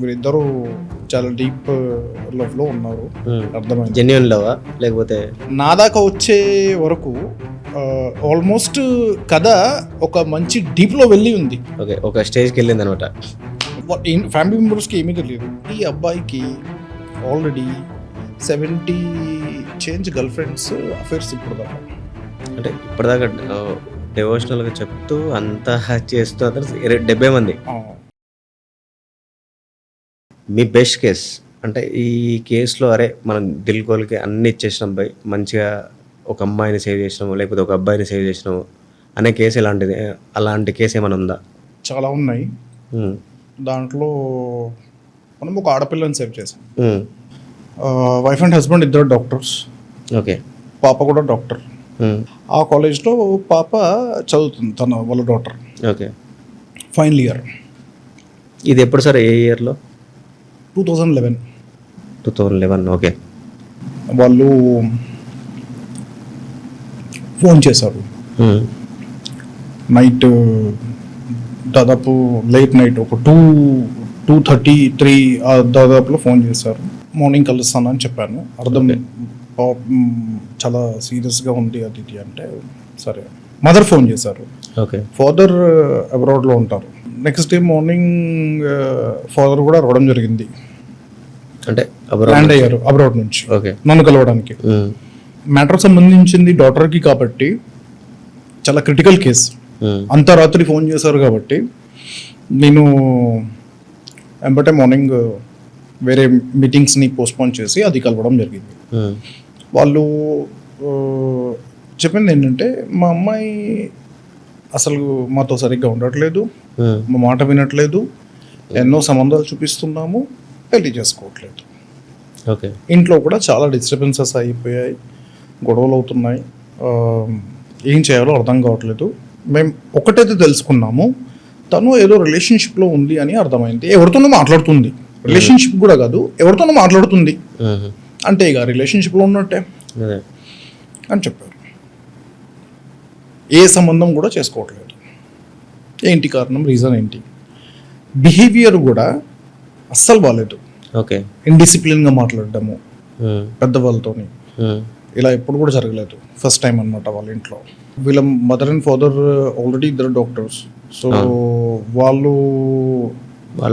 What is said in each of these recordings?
వీరిద్దరూ చాలా డీప్ లవ్లో ఉన్నారు. అర్థమైంది. జెన్యున్ లవా లేకపోతే నా దాకా వచ్చే వరకు ఆల్మోస్ట్ కథ ఒక మంచి డీప్లో వెళ్ళి ఉంది. ఓకే, ఒక స్టేజ్కి వెళ్ళింది అనమాట. ఫ్యామిలీ మెంబర్స్కి ఏమీ తెలియదు. ఈ అబ్బాయికి already 70 change girl friends affairs ఇప్పుడు దాకా. అంటే ఇప్పటిదాకా డివోషనల్గా చెప్తూ అంతా చేస్తూ అతను 70 మంది. మీ బెస్ట్ కేస్ అంటే ఈ కేసులో అరే మనం దిల్కోల్కి అన్ని ఇచ్చేసినాం బై, మంచిగా ఒక అమ్మాయిని సేవ్ చేసినాము లేకపోతే ఒక అబ్బాయిని సేవ్ చేసినాము అనే కేసు ఎలాంటిది? అలాంటి కేసు ఏమైనా ఉందా? చాలా ఉన్నాయి. దాంట్లో మనం ఒక ఆడపిల్లని సేవ్ చేసాం. వైఫ్ అండ్ హస్బెండ్ ఇద్దరు డాక్టర్స్. ఓకే. పాప కూడా డాక్టర్. ఆ కాలేజ్లో పాప చదువుతుంది, వాళ్ళ డాటర్. ఓకే. Final year. ఇది ఎప్పుడు సార్? ఏ ఇయర్లో? 2011. 2011. ఓకే. వాళ్ళు ఫోన్ చేశారు నైట్, దాదాపు లేట్ నైట్ ఒక 2:33 దాదాపులో ఫోన్ చేశారు. మార్నింగ్ కలుస్తానని చెప్పాను. అర్థం చాలా సీరియస్గా ఉంది అది ఇది అంటే సరే. మదర్ ఫోన్ చేశారు. ఓకే. ఫాదర్ అబ్రాడ్లో ఉంటారు. నెక్స్ట్ డే మార్నింగ్ ఫాదర్ కూడా రావడం జరిగింది. అంటే ల్యాండ్ అయ్యారు అబ్రాడ్ నుంచి. ఓకే. నన్ను కలవడానికి. మ్యాటర్ సంబంధించింది డాటర్కి కాబట్టి చాలా క్రిటికల్ కేసు. అంత రాత్రి ఫోన్ చేశారు కాబట్టి నేను వెంబటే మార్నింగ్ వేరే మీటింగ్స్ని పోస్ట్పోన్ చేసి అది కలవడం జరిగింది. వాళ్ళు చెప్పింది ఏంటంటే మా అమ్మాయి అసలు మాతో సరిగ్గా ఉండట్లేదు, మా మాట వినట్లేదు, ఎన్నో సంబంధాలు చూపిస్తున్నాము, పెళ్లి చేసుకోవట్లేదు. ఓకే. ఇంట్లో కూడా చాలా డిస్టర్బెన్సెస్ అయిపోయాయి, గొడవలు అవుతున్నాయి, ఏం చేయాలో అర్థం కావట్లేదు. మేము ఒకటైతే తెలుసుకున్నాము, తను ఏదో రిలేషన్షిప్లో ఉంది అని అర్థమైంది. ఎవరితోనో మాట్లాడుతుంది, రిలేషన్షిప్ కూడా కాదు, ఎవరితోనో మాట్లాడుతుంది అంటే ఇక రిలేషన్షిప్లో ఉన్నట్టే అని చెప్పారు. ఏ సంబంధం కూడా చేసుకోవట్లేదు. ఏంటి కారణం? రీజన్ ఏంటి? బిహేవియర్ కూడా అస్సలు బాగాలేదు. ఓకే. ఇండిసిప్లిన్గా మాట్లాడటము పెద్దవాళ్ళతోని, ఇలా ఎప్పుడు కూడా జరగలేదు. ఫస్ట్ టైం అనమాట వాళ్ళ ఇంట్లో. వీళ్ళ మదర్ అండ్ ఫాదర్ ఆల్రెడీ ఇద్దరు డాక్టర్స్. సో వాళ్ళు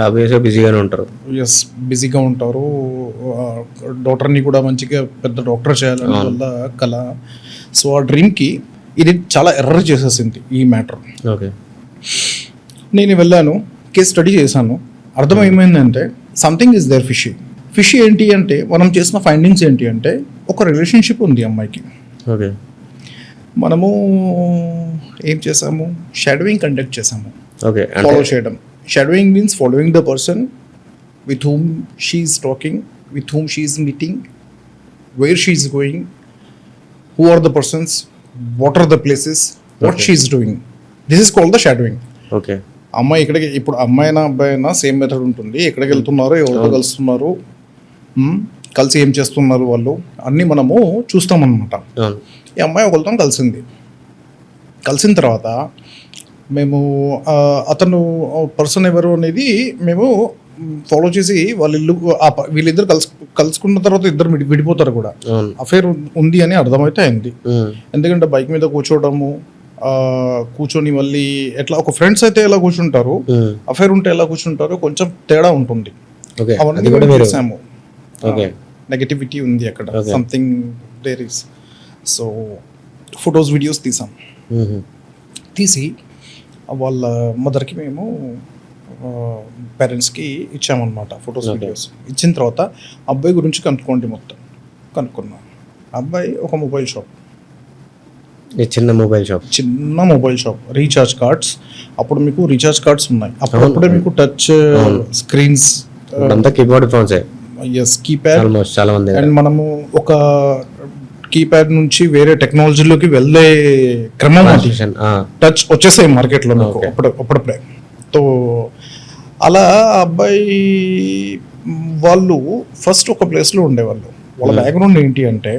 అబ్వియస్గా బిజీగానే ఉంటారు. ఎస్, బిజీగా ఉంటారు. డాక్టర్ని కూడా మంచిగా పెద్ద డాక్టర్ చేయాలని వాళ్ళ కళ. సో ఆ డ్రీమ్కి ఇది చాలా ఎర్రర్ చేసేసింది ఈ మ్యాటర్. ఓకే. నేను వెళ్ళాను, కేస్ స్టడీ చేశాను. అర్థమైందంటే something is there fishy. Fishy ఏంటి అంటే మనం చేసిన ఫైండింగ్స్ ఏంటి అంటే ఒక రిలేషన్షిప్ ఉంది అమ్మాయికి. ఓకే. మనము ఏం చేసాము? షాడోయింగ్ కండక్ట్ చేసాము. ఓకే. ఫాలో చేయడం. Shadowing means following the person with whom she is talking, with whom she is meeting, where she is going, who are the persons, what are the places, what she is doing. This is called the shadowing. Okay. అమ్మాయి ఇక్కడికి, ఇప్పుడు అమ్మాయి అయినా అబ్బాయి అయినా same method ఉంటుంది. ఎక్కడికి వెళ్తున్నారు, ఎవరితో కలుస్తున్నారు, కలిసి ఏం చేస్తున్నారు వాళ్ళు అన్నీ మనము చూస్తామన్నమాట. ఈ అమ్మాయి ఒకరితో కలిసింది. కలిసిన తర్వాత మేము అతను పర్సన్ ఎవరు అనేది మేము ఫాలో చేసి వాళ్ళ ఇల్లు, వీళ్ళిద్దరు కలుసుకున్న తర్వాత ఇద్దరు విడిపోతారు కూడా. అఫేర్ ఉంది అని అర్థమైతే అయింది. ఎందుకంటే బైక్ మీద కూర్చొని మళ్ళీ ఎట్లా ఒక ఫ్రెండ్స్ అయితే ఎలా కూర్చుంటారు, అఫేర్ ఉంటే ఎలా కూర్చుంటారో కొంచెం తేడా ఉంటుంది. అవన్నీ చూసాము. నెగటివిటీ ఉంది అక్కడ, something there is. So photos videos తీసి వాళ్ళ మదర్కి మేము పేరెంట్స్కి ఇచ్చామన్నమాట. ఫొటోస్ వీడియోస్ ఇచ్చిన తర్వాత అబ్బాయి గురించి కనుక్కోండి మొత్తం. కనుక్కున్నాం. అబ్బాయి ఒక మొబైల్ షాప్, చిన్న మొబైల్ షాప్, రీఛార్జ్ కార్డ్స్. అప్పుడు మీకు రీఛార్జ్ కార్డ్స్ ఉన్నాయి, అప్పుడే మీకు touch screens, keyboard phones, keypad. చాలా మంది. అండ్ మనము ఒక కీప్యాడ్ నుంచి వేరే టెక్నాలజీలోకి వెళ్ళే క్రమం, టచ్ వచ్చేసాయి మార్కెట్లో మీకు అప్పుడప్పుడే. తో అలా అబ్బాయి వాళ్ళు ఫస్ట్ ఒక ప్లేస్లో ఉండేవాళ్ళు. వాళ్ళ బ్యాక్గ్రౌండ్ ఏంటి అంటే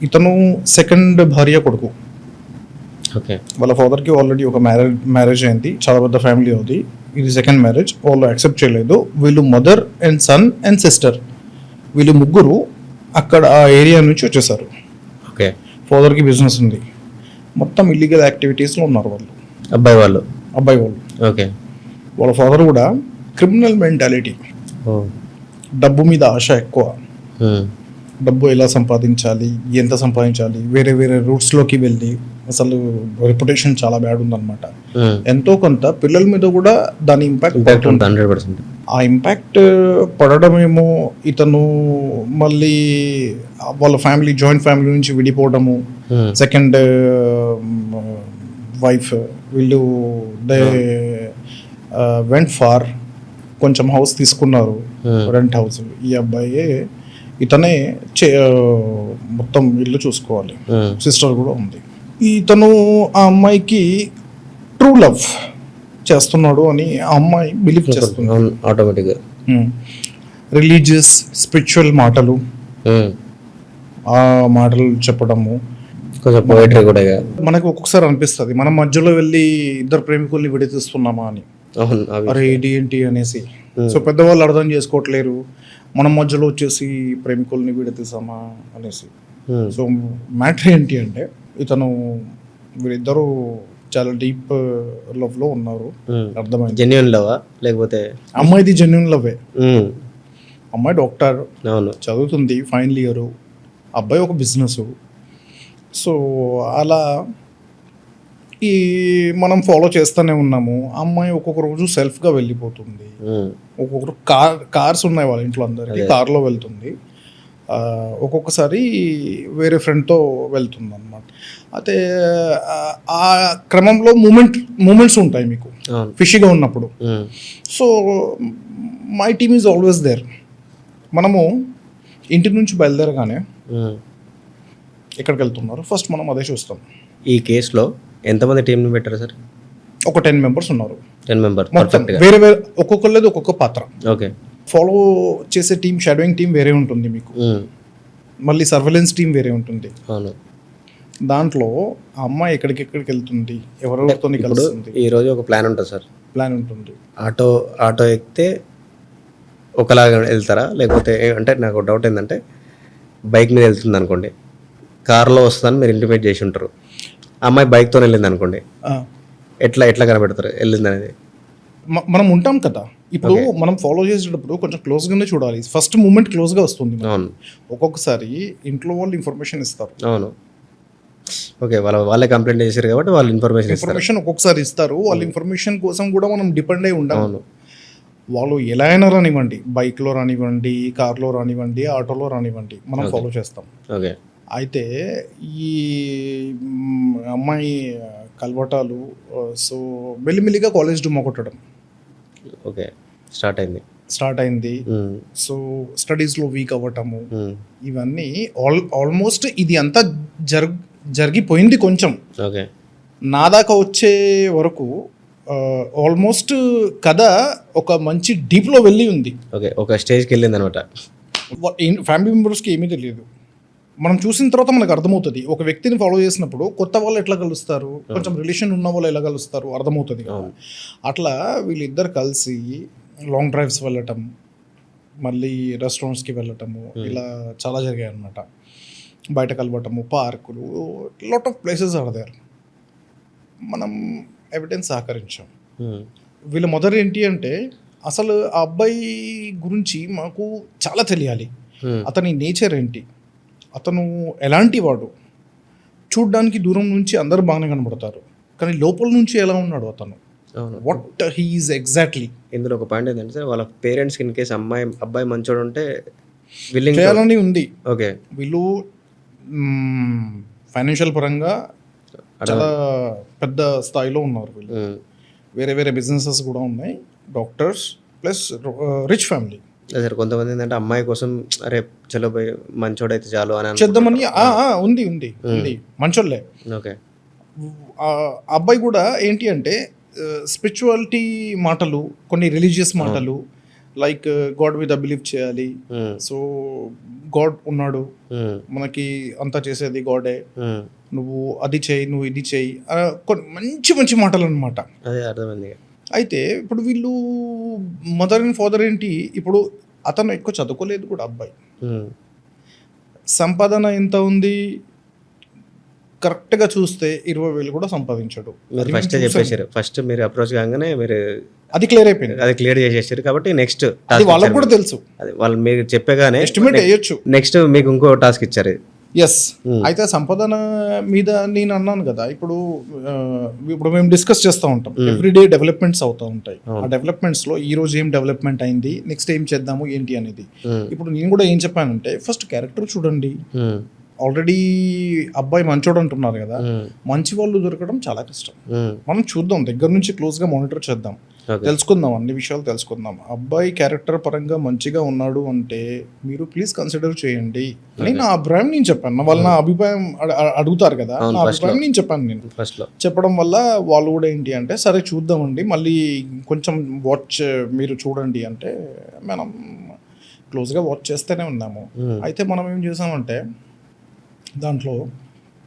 ఇతను సెకండ్ భార్య కొడుకు. ఓకే. వాళ్ళ ఫాదర్కి ఆల్రెడీ ఒక మ్యారేజ్ అయింది, చాలా పెద్ద ఫ్యామిలీ ఉంది. ఇది సెకండ్ మ్యారేజ్, వాళ్ళు యాక్సెప్ట్ చేయలేదు. వీళ్ళు mother and son and sister, వీళ్ళు ముగ్గురు అక్కడ ఆ ఏరియా నుంచి వచ్చేసారు. ఓకే. ఫాదర్కి బిజినెస్ ఉంది, మొత్తం ఇల్లీగల్ యాక్టివిటీస్లో ఉన్నారు వాళ్ళు, అబ్బాయి వాళ్ళు. ఓకే. వాళ్ళ ఫాదర్ కూడా క్రిమినల్ మెంటాలిటీ, డబ్బు మీద ఆశ ఎక్కువ. డబ్బు ఎలా సంపాదించాలి, ఎంత సంపాదించాలి, వేరే వేరే రూట్స్లోకి వెళ్ళి అసలు రెప్యుటేషన్ చాలా బ్యాడ్ ఉందన్నమాట. ఎంతో కొంత పిల్లల మీద కూడా దాని ఇంపాక్ట్ 100%. ఆ ఇంపాక్ట్ పడడమేమో, ఇతను మళ్ళీ వాళ్ళ ఫ్యామిలీ జాయింట్ ఫ్యామిలీ నుంచి విడిపోవడము, సెకండ్ వైఫ్, వీళ్ళు దే వెంట్ ఫార్, కొంచెం హౌస్ తీసుకున్నారు, రెంట్ హౌస్. ఈ అబ్బాయి ఇతనే మొత్తం ఇల్లు చూసుకోవాలి, సిస్టర్ కూడా ఉంది. ఇతను ఆ అమ్మాయికి ట్రూ లవ్ చేస్తున్నాడు అని ఆ అమ్మాయి బిలీవ్ చేస్తుంది ఆటోమేటిక్గా. రిలీజియస్ స్పిరిచువల్ మాటలు, ఆ మాటలు చెప్పడము, కొంచెం పోయిటరీ కూడా. మనకు ఒక్కొక్కసారి అనిపిస్తుంది మనం మధ్యలో వెళ్ళి ఇద్దరు ప్రేమికుల్ని విడదీస్తున్నామా అని. అరే ఇది ఏంటి అనేసి. సో పెద్దవాళ్ళు అర్థం చేసుకోవట్లేరు, మనం మధ్యలో వచ్చేసి ప్రేమికుల్ని విడదీసామా అనేసి. సో మ్యాటర్ ఏంటి అంటే, ఇతను వీరిద్దరూ చాలా డీప్ లవ్ లో ఉన్నారు, అర్థమైంది. జెన్యూన్ లవ్ లేకపోతే అమ్మాయిది జెన్యూన్ లవ్వే. అమ్మాయి డాక్టర్ చదువుతుంది, ఫైనల్ ఇయర్. అబ్బాయి ఒక బిజినెస్. సో అలా ఈ మనం ఫాలో చేస్తూనే ఉన్నాము. అమ్మాయి ఒక్కొక్క రోజు సెల్ఫ్గా వెళ్ళిపోతుంది, ఒక్కొక్కరు కార్స్ ఉన్నాయి వాళ్ళ ఇంట్లో అందరికీ, కార్లో వెళ్తుంది. ఒక్కొక్కసారి వేరే ఫ్రెండ్తో వెళ్తుంది అనమాట. అయితే ఆ క్రమంలో మూమెంట్స్ ఉంటాయి మీకు ఫిషీగా ఉన్నప్పుడు. So my team is always there. మనము ఇంటి నుంచి బయలుదేరగానే ఎక్కడికి వెళ్తున్నారు ఫస్ట్ మనం అదే చూస్తాం. ఈ కేసులో ఎంతమంది టీంని పెట్టారు సార్? ఒక 10 మెంబర్స్ ఉన్నారు. 10 మెంబర్స్ వేరే వేరే, ఒక్కొక్కళ్ళది ఒక్కొక్క పాత్ర. ఓకే. ఫాలో చేసే టీం, షాడోయింగ్ టీం వేరే ఉంటుంది మీకు, మళ్ళీ సర్వేలెన్స్ టీం వేరే ఉంటుంది. అవును. దాంట్లో ఆ అమ్మాయి ఎక్కడికెక్కడికి వెళ్తుంది, ఎవరెవరితో కలుస్తుంది, ఈ రోజు ఒక ప్లాన్ ఉంటుంది సార్. ప్లాన్ ఉంటుంది. ఆటో ఎక్కితే ఒకలాగా వెళ్తారా, లేకపోతే అంటే నాకు డౌట్ ఏంటంటే, బైక్ మీద వెళ్తుంది అనుకోండి, కార్లో వస్తుందని మీరు ఇంటిమేట్ చేసి ఉంటారు, అమ్మాయి బైక్తో వెళ్ళింది అనుకోండి, ఎట్లా కనబెడతారు వెళ్ళింది అనేది? మనం ఉంటాం కదా, ఇప్పుడు మనం ఫాలో చేసేటప్పుడు కొంచెం క్లోజ్గానే చూడాలి. ఫస్ట్ మూమెంట్ క్లోజ్గా వస్తుంది. ఒక్కొక్కసారి ఇంట్లో వాళ్ళు ఇన్ఫర్మేషన్ ఇస్తారు. అవును. ఓకే. వాళ్ళే కంప్లైంట్ చేశారు కాబట్టి వాళ్ళు ఇన్ఫర్మేషన్ ఒక్కొక్కసారి ఇస్తారు. వాళ్ళ ఇన్ఫర్మేషన్ కోసం కూడా మనం డిపెండ్ అయి ఉంటాం. వాళ్ళు ఎలా అయినా రానివ్వండి, బైక్లో రానివ్వండి, కార్లో రానివ్వండి, ఆటోలో రానివ్వండి, మనం ఫాలో చేస్తాం. ఓకే. అయితే ఈ అమ్మాయి కలవటాలు, సో మెల్లిమెల్లిగా కాలేజ్ డుమ్మా కొట్టడం ఓకే స్టార్ట్ అయింది. సో స్టడీస్లో వీక్ అవ్వటము, ఇవన్నీ ఆల్మోస్ట్ ఇది అంతా జరిగిపోయింది. కొంచెం ఓకే నా దాకా వచ్చే వరకు ఆల్మోస్ట్ కథ ఒక మంచి డీప్లో వెళ్ళి ఉంది. ఓకే. ఒక స్టేజ్కి వెళ్ళింది అనమాట. ఫ్యామిలీ మెంబర్స్కి ఏమీ తెలియదు. మనం చూసిన తర్వాత మనకు అర్థమవుతుంది. ఒక వ్యక్తిని ఫాలో చేసినప్పుడు కొత్త వాళ్ళు ఎట్లా కలుస్తారు, కొంచెం రిలేషన్ ఉన్న వాళ్ళు ఎలా కలుస్తారు అర్థమవుతుంది. అట్లా వీళ్ళిద్దరు కలిసి లాంగ్ డ్రైవ్స్ వెళ్ళటం, మళ్ళీ రెస్టారెంట్స్కి వెళ్ళటము, ఇలా చాలా జరిగాయి అన్నమాట. బయట కలవటము, పార్కులు, lot of places are there. మనం ఎవిడెన్స్ సహకరించాం. వీళ్ళ మదర్ ఏంటి అంటే, అసలు ఆ అబ్బాయి గురించి మాకు చాలా తెలియాలి, అతని నేచర్ ఏంటి, అతను ఎలాంటి వాడు. చూడ్డానికి దూరం నుంచి అందరు బాగానే కనబడతారు, కానీ లోపల నుంచి ఎలా ఉన్నాడు అతను, వాట్ హీ ఈజ్ ఎగ్జాక్ట్లీ. ఇందులో ఒక పాయింట్ ఏంటంటే సార్, వాళ్ళ పేరెంట్స్కి ఇన్ కేసు అబ్బాయి మంచోడు ఉంటే చేయాలని ఉంది. ఓకే. వీళ్ళు ఫైనాన్షియల్ పరంగా చాలా పెద్ద స్థాయిలో ఉన్నారు. వీళ్ళు వేరే వేరే బిజినెసెస్ కూడా ఉన్నాయి, doctors plus rich family. Sir కొంతమంది ఏంటంటే అమ్మాయి కోసం అరే చలో పోయి మంచోడైతే చాలు అని చేద్దామని ఉంది మంచోళ్ళే. ఓకే. అబ్బాయి కూడా ఏంటి అంటే స్పిరిచువాలిటీ మాటలు, కొన్ని రిలీజియస్ మాటలు, లైక్ గాడ్ మీద బిలీవ్ చేయాలి. సో గాడ్ ఉన్నాడు, మనకి అంతా చేసేది గాడే. నువ్వు అది చేయి, నువ్వు ఇది చేయి, కొన్ని మంచి మంచి మాటలు అనమాట. అదే అర్థమైంది. అయితే ఇప్పుడు వీళ్ళు మదర్ అండ్ ఫాదర్ ఏంటి, ఇప్పుడు అతను ఎక్కువ చదువుకోలేదు కూడా అబ్బాయి. సంపాదన ఎంత ఉంది కరెక్ట్గా చూస్తే 20,000 కూడా సంపాదించాడు. మీరు ఫస్ట్ చెప్పేశారు, ఫస్ట్ మీరు అప్రోచ్ కాగానే మీరు అది క్లియర్ అయిపోయింది, అది క్లియర్ చేసేసారు. కాబట్టి నెక్స్ట్ అది వాళ్ళకు కూడా తెలుసు, అది వాళ్ళు మీరు చెప్పగానే ఎస్టిమేట్ వేయొచ్చు. నెక్స్ట్ మీకు ఇంకో టాస్క్ ఇచ్చారు. ఎస్. అయితే సంపాదన మీద నేను అన్నాను కదా, ఇప్పుడు మేము డిస్కస్ చేస్తూ ఉంటాం, ఎవ్రీడే డెవలప్మెంట్స్ అవుతూ ఉంటాయి. ఆ డెవలప్మెంట్స్లో ఈ రోజు ఏం డెవలప్మెంట్ అయింది, నెక్స్ట్ ఏం చేద్దాము ఏంటి అనేది. ఇప్పుడు నేను కూడా ఏం చెప్పానంటే, ఫస్ట్ క్యారెక్టర్ చూడండి. ఆల్రెడీ అబ్బాయి మంచోడు అంటున్నారు కదా, మంచి వాళ్ళు దొరకడం చాలా కష్టం. మనం చూద్దాం, దగ్గర నుంచి క్లోజ్గా మానిటర్ చేద్దాం, తెలుసుకుందాం, అన్ని విషయాలు తెలుసుకుందాం. అబ్బాయి క్యారెక్టర్ పరంగా మంచిగా ఉన్నాడు అంటే మీరు ప్లీజ్ కన్సిడర్ చేయండి అని నా అభిప్రాయం నేను చెప్పాను. వాళ్ళు నా అభిప్రాయం అడుగుతారు కదా, నా అభిప్రాయం నేను చెప్పాను. నేను చెప్పడం వల్ల వాళ్ళు కూడా ఏంటి అంటే, సరే చూద్దామండి, మళ్ళీ కొంచెం వాచ్ మీరు చూడండి అంటే మనం క్లోజ్గా వాచ్ చేస్తూనే ఉన్నాము. అయితే మనం ఏం చేసామంటే, దాంట్లో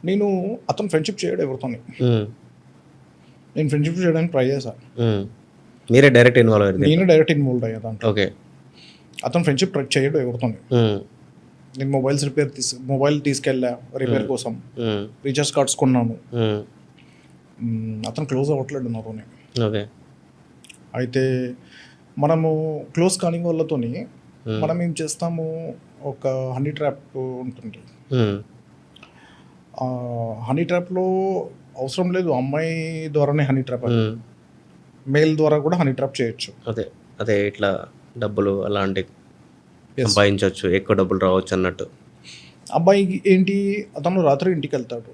నేను అతను ఫ్రెండ్షిప్ చేయడం ఎవరితో, నేను ఫ్రెండ్షిప్ చేయడానికి ట్రై చేశాను. మీరే డైరెక్ట్ ఇన్వాల్వ్ అయ్యారు? నేను డైరెక్ట్ ఇన్వాల్వ్ అయ్యా దాంట్లో. ఓకే. అతను ఫ్రెండ్షిప్ ట్రై చేయడం ఎవరితో, నేను మొబైల్ తీసుకెళ్ళా రిపేర్ కోసం, రీఛార్జ్ కార్డ్స్ కొన్నాను. అతను క్లోజ్ అవ్వట్లేదు నాతోనే. ఓకే. అయితే మనము క్లోజ్ కాని వాళ్ళతోని మనం ఏం చేస్తాము, ఒక హనీ ట్రాప్ ఉంటుంది. హనీ ట్రాప్లో అవసరం లేదు అమ్మాయి ద్వారానే హనీ ట్రాప్, మెయిల్ ద్వారా కూడా హనీ ట్రాప్ చేయొచ్చు. అదే అదే ఇట్లా డబ్బులు అలాంటి సంపాదించవచ్చు, ఎక్కువ డబ్బులు రావచ్చు అన్నట్టు. అబ్బాయి ఏంటి, అతను రాత్రి ఇంటికి వెళ్తాడు.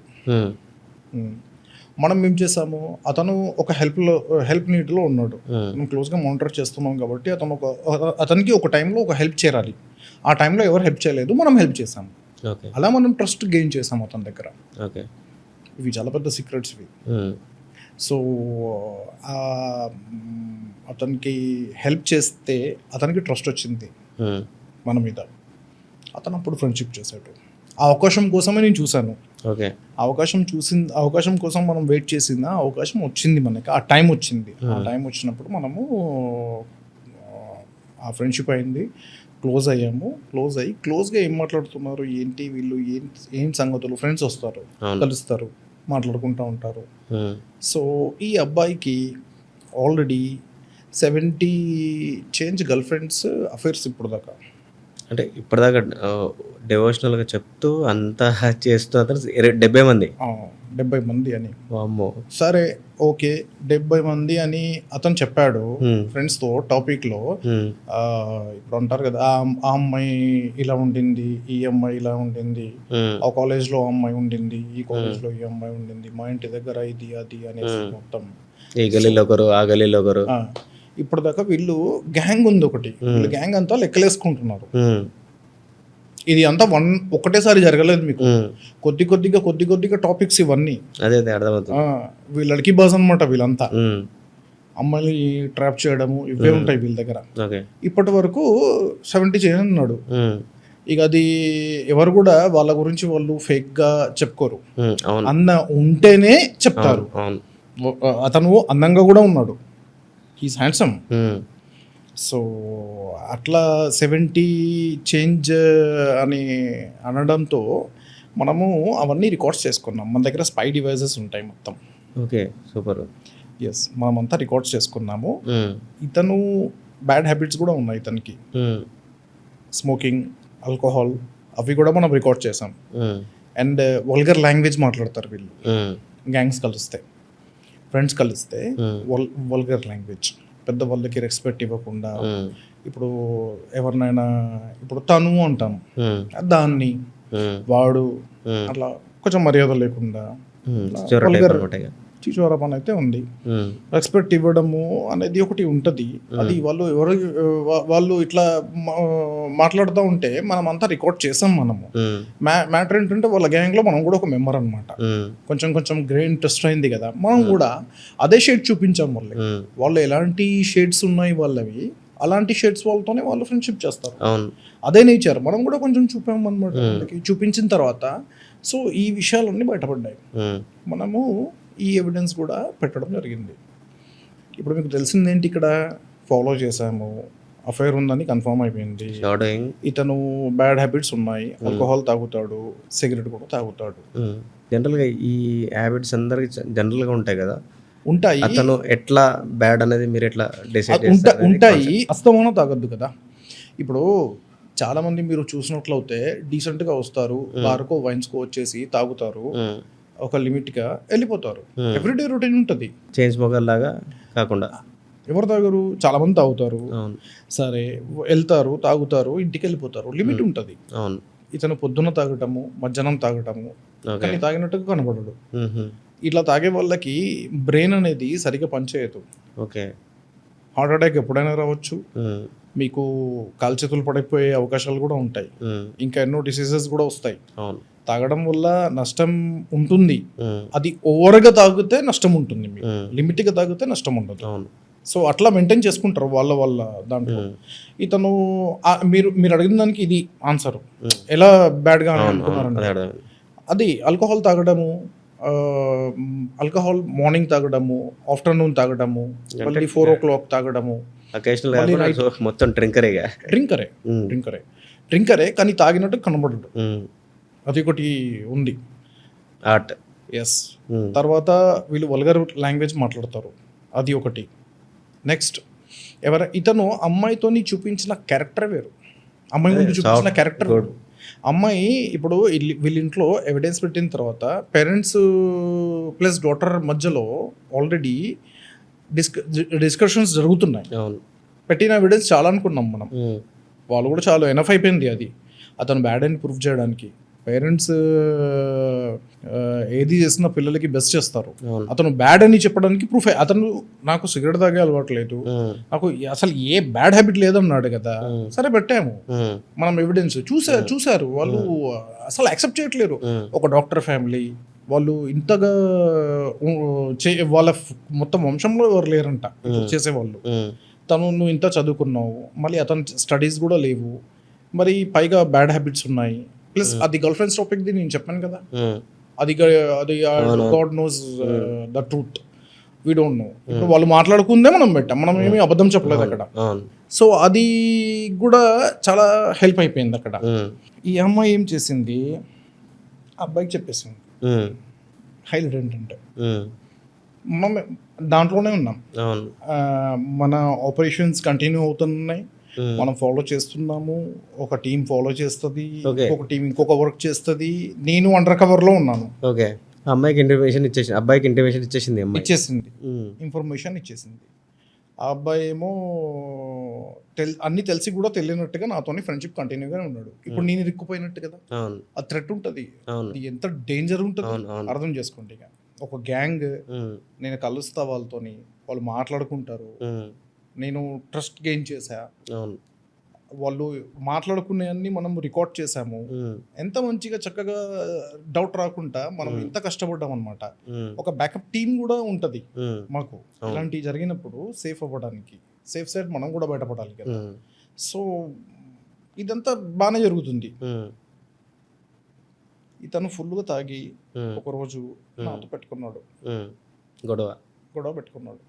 మనం ఏం చేసాము, అతను ఒక హెల్ప్ నీడ్లో ఉన్నాడు, మనం క్లోజ్గా మానిటర్ చేస్తున్నాం కాబట్టి అతనికి ఒక టైంలో ఒక హెల్ప్ చేయాలి. ఆ టైంలో ఎవరు హెల్ప్ చేయలేదు, మనం హెల్ప్ చేసాము. అలా మనం ట్రస్ట్ గెయిన్ చేసాము అతని దగ్గర. ఇవి చాలా పెద్ద సీక్రెట్స్ ఇవి. సో అతనికి హెల్ప్ చేస్తే అతనికి ట్రస్ట్ వచ్చింది మన మీద. అతను అప్పుడు ఫ్రెండ్షిప్ చేశాడు. ఆ అవకాశం కోసమే నేను చూశాను. అవకాశం కోసం మనం వెయిట్ చేసిందా, అవకాశం వచ్చింది మనకి, ఆ టైం వచ్చింది. ఆ టైం వచ్చినప్పుడు మనము ఆ ఫ్రెండ్షిప్ అయింది, క్లోజ్ అయ్యాము. క్లోజ్గా ఏం మాట్లాడుతున్నారు, ఏంటి వీళ్ళు, ఏం సంగతులు, ఫ్రెండ్స్ వస్తారు, కలుస్తారు, మాట్లాడుకుంటూ ఉంటారు. సో ఈ అబ్బాయికి already 70 change girl friends, affairs ఇప్పుడు దాకా. అంటే ఇప్పటిదాకా డివోషనల్గా చెప్తూ అంతా చేస్తూ అతను 70 మంది 70 మంది అని. వామ్మో. సరే ఓకే, 70 మంది అని అతను చెప్పాడు ఫ్రెండ్స్తో టాపిక్లో. ఇప్పుడు అంటారు కదా, ఆ అమ్మాయి ఇలా ఉండింది, ఈ అమ్మాయి ఇలా ఉండింది, ఆ కాలేజ్లో ఆ అమ్మాయి ఉండింది, ఈ కాలేజ్లో ఈ అమ్మాయి ఉండింది, మా ఇంటి దగ్గర ఇది అది అనేసి మొత్తం ఈ గలీలో ఒకరు, ఆ గలీలో ఒకరు. ఇప్పుడు దాకా వీళ్ళు గ్యాంగ్ ఉంది ఒకటి, వీళ్ళు గ్యాంగ్ అంతా లెక్కలేసుకుంటున్నారు. ఇది అంతా ఒకటేసారి జరగలేదు మీకు, కొద్ది కొద్దిగా టాపిక్స్ ఇవన్నీ. అదే అర్థమవుతుంది. వీళ్ళకి బాజ్ అనమాట వీళ్ళంతా. అమ్మాయిని ట్రాప్ చేయడము ఇవే ఉంటాయి వీళ్ళ దగ్గర. ఇప్పటి వరకు 70 చేయనున్నాడు. ఇక అది ఎవరు కూడా వాళ్ళ గురించి వాళ్ళు ఫేక్ గా చెప్పుకోరు, అన్న ఉంటేనే చెప్తారు. అతను అందంగా కూడా ఉన్నాడు, హీస్ హ్యాండ్సమ్. సో అట్లా 70 చేంజ్ అని అనడంతో మనము అవన్నీ రికార్డ్స్ చేసుకున్నాం. మన దగ్గర స్పై డివైజెస్ ఉంటాయి మొత్తం. Okay, super. ఎస్, మనమంతా రికార్డ్స్ చేసుకున్నాము. ఇతను బ్యాడ్ హ్యాబిట్స్ కూడా ఉన్నాయి ఇతనికి, స్మోకింగ్, ఆల్కహాల్, అవి కూడా మనం రికార్డ్ చేసాం. అండ్ వల్గర్ లాంగ్వేజ్ మాట్లాడతారు వీళ్ళు, గ్యాంగ్స్ కలిస్తే, ఫ్రెండ్స్ కలిస్తే వల్గర్ లాంగ్వేజ్, పెద్ద వాళ్ళకి రెస్పెక్ట్ ఇవ్వకుండా. ఇప్పుడు ఎవరినైనా ఇప్పుడు తను అంటాం, దాన్ని వాడు, అట్లా కొంచెం మర్యాద లేకుండా చీచోరా పని అయితే ఉంది. రెస్పెక్ట్ ఇవ్వడము అనేది ఒకటి ఉంటుంది. అది వాళ్ళు ఇట్లా మాట్లాడుతూ ఉంటే మనం అంతా రికార్డ్ చేసాం. మనము మ్యాటర్ ఏంటంటే వాళ్ళ గ్యాంగ్లో మనం కూడా ఒక మెంబర్ అనమాట. కొంచెం గ్రెయిన్ టెస్ట్ అయింది కదా, మనం కూడా అదే షేడ్ చూపించాం వాళ్ళకి. వాళ్ళు ఎలాంటి షేడ్స్ ఉన్నాయి వాళ్ళవి అలాంటి షేడ్స్ వాళ్ళతోనే వాళ్ళు ఫ్రెండ్షిప్ చేస్తారు. అవును. అదే నేచర్ మనం కూడా కొంచెం చూపామన్నమాట. వాళ్ళకి చూపించిన తర్వాత సో ఈ విషయాలన్నీ బయటపడ్డాయి. మనము ఈ ఎవిడెన్స్ కూడా పెట్టడం జరిగింది. ఇప్పుడు మీకు తెలిసిందేంటి, ఇక్కడ ఫాలో చేసాము, అఫైర్ ఉందని కన్ఫర్మ్ అయిపోయింది. ఇతను బ్యాడ్ హ్యాబిట్స్ ఉన్నాయి, ఆల్కహాల్ తాగుతాడు, సిగరెట్ కూడా తాగుతాడు. జనరల్గా ఈ హ్యాబిట్స్ అందరికి జనరల్గా ఉంటాయి కదా, ఉంటాయి. అతను ఎట్లా బ్యాడ్ అనేది మీరు ఎట్లా డిసైడ్ ఉంటాయి. అస్తమానం తాగొద్దు కదా. ఇప్పుడు చాలా మంది మీరు చూసినట్లయితే డీసెంట్గా వస్తారు, బార్కో వైన్స్కో వచ్చేసి తాగుతారు, ఒక లిమిట్గా వెళ్ళిపోతారు. ఎవ్రీడే రొటీన్ ఉంటుంది. చేంజ్ మొగల్ లాగా కాకుండా ఎవరు తాగరు, చాలా మంది తాగుతారు. సరే వెళ్తారు, తాగుతారు, ఇంటికి వెళ్ళిపోతారు. లిమిట్ ఉంటుంది. ఇతను పొద్దున్న తాగటము, మధ్యాహ్నం తాగటము, కానీ తాగినట్టుగా కనబడడు. ఇట్లా తాగే వాళ్ళకి బ్రెయిన్ అనేది సరిగ్గా పనిచేయదు. ఓకే, హార్ట్ అటాక్ ఎప్పుడైనా రావచ్చు, మీకు కాలు చేతులు పడిపోయే అవకాశాలు కూడా ఉంటాయి, ఇంకా ఎన్నో డిసీజెస్ కూడా వస్తాయి. తాగడం వల్ల నష్టం ఉంటుంది. అది ఓవర్గా తాగితే నష్టం ఉంటుంది, లిమిట్గా తాగితే నష్టం ఉండదు. సో అట్లా మెయింటైన్ చేసుకుంటారు వాళ్ళ దాంట్లో. ఇతను మీరు అడిగిన దానికి ఇది ఆన్సర్. ఎలా బ్యాడ్గా అనుకున్నారంటే అది ఆల్కహాల్ తాగడము, ఆల్కహాల్ మార్నింగ్ తాగడము, ఆఫ్టర్నూన్ తాగడము, మళ్ళీ 4 o'clock తాగడము. మొత్తం డ్రింకరే కానీ తాగినట్టు కనబడడు. అది ఒకటి ఉంది ఆర్ట్. ఎస్. తర్వాత వీళ్ళు వల్గర్ లాంగ్వేజ్ మాట్లాడతారు, అది ఒకటి. నెక్స్ట్ ఇతను అమ్మాయితోని చూపించిన క్యారెక్టర్ వేరు, అమ్మాయి ముందు చూపించిన క్యారెక్టర్ వేరు. అమ్మాయి ఇప్పుడు వీళ్ళ ఇంట్లో ఎవిడెన్స్ పెట్టిన తర్వాత పేరెంట్స్ ప్లస్ డాటర్ మధ్యలో ఆల్రెడీ డిస్కషన్స్ జరుగుతున్నాయి. పెట్టిన ఎవిడెన్స్ చాలా అనుకున్నాం మనం, వాళ్ళు కూడా చాలా ఎనఫ్ అయిపోయింది అది అతను బ్యాడ్ అని ప్రూవ్ చేయడానికి. పేరెంట్స్ ఏది చేసినా పిల్లలకి బెస్ట్ చేస్తారు. అతను బ్యాడ్ అని చెప్పడానికి ప్రూఫ్. అతను నాకు సిగరెట్ తాగే అలవాటు లేదు, నాకు అసలు ఏ బ్యాడ్ హ్యాబిట్ లేదన్నాడు కదా. సరే పెట్టాము మనం ఎవిడెన్స్. చూసారు వాళ్ళు, అసలు యాక్సెప్ట్ చేయట్లేరు. ఒక డాక్టర్ ఫ్యామిలీ వాళ్ళు ఇంతగా వాళ్ళ మొత్తం వంశంలో ఎవరు లేరంట చేసేవాళ్ళు. నువ్వు ఇంత చదువుకున్నావు, మళ్ళీ అతను స్టడీస్ కూడా లేవు, మరి పైగా బ్యాడ్ హ్యాబిట్స్ ఉన్నాయి. ప్లస్ అది గర్ల్ ఫ్రెండ్స్ టాపిక్ ది నేను చెప్పాను కదా, అది God knows the truth, we don't know. ఇప్పుడు వాళ్ళు మాట్లాడుకుందే మనం పెట్టాం, మనం ఏమీ అబద్ధం చెప్పలేదు అక్కడ. సో అది కూడా చాలా హెల్ప్ అయిపోయింది అక్కడ. ఈ అమ్మాయి ఏం చేసింది, అబ్బాయికి చెప్పేసింది. హైలైట్ ఏంటంటే మనం దాంట్లోనే ఉన్నాం, మన ఆపరేషన్స్ కంటిన్యూ అవుతున్నాయి, మనం ఫాలో చేస్తున్నాము. ఒక టీం ఫాలో చేస్తుంది, ఒక టీం ఇంకొక వర్క్ చేస్తుంది. నేను అండర్ కవర్ లో ఉన్నాను. అమ్మాయికి ఇంటిమేషన్ ఇచ్చేసింది, అబ్బాయికి ఇంటిమేషన్ ఇచ్చేసింది, ఇన్ఫర్మేషన్ ఇచ్చేసింది. ఆ అబ్బాయి ఏమో అన్ని తెలిసి కూడా తెలియనట్టుగా నాతోని ఫ్రెండ్షిప్ కంటిన్యూగా ఉన్నాడు. ఇప్పుడు నేను ఇరుక్కుపోయినట్టు కదా, ఆ థ్రెట్ ఉంటుంది, ఎంత డేంజర్ ఉంటుంది అర్థం చేసుకోండి. ఇక ఒక గ్యాంగ్, నేను కలుస్తా వాళ్ళతోని, వాళ్ళు మాట్లాడుకుంటారు, నేను ట్రస్ట్ గెయిన్ చేశా, వాళ్ళు మాట్లాడుకునే అన్ని మనం రికార్డ్ చేసాము. ఎంత మంచిగా చక్కగా డౌట్ రాకుండా మనం ఎంత కష్టపడ్డాం అనమాట. ఒక బ్యాకప్ టీం కూడా ఉంటుంది మాకు. ఇలాంటివి జరిగినప్పుడు సేఫ్ అవ్వడానికి, సేఫ్ సైడ్ మనం కూడా బయటపడాలి కదా. సో ఇదంతా బాగానే జరుగుతుంది. ఇతను ఫుల్గా తాగి ఒకరోజు నాతో పెట్టుకున్నాడు, గొడవ పెట్టుకున్నాడు.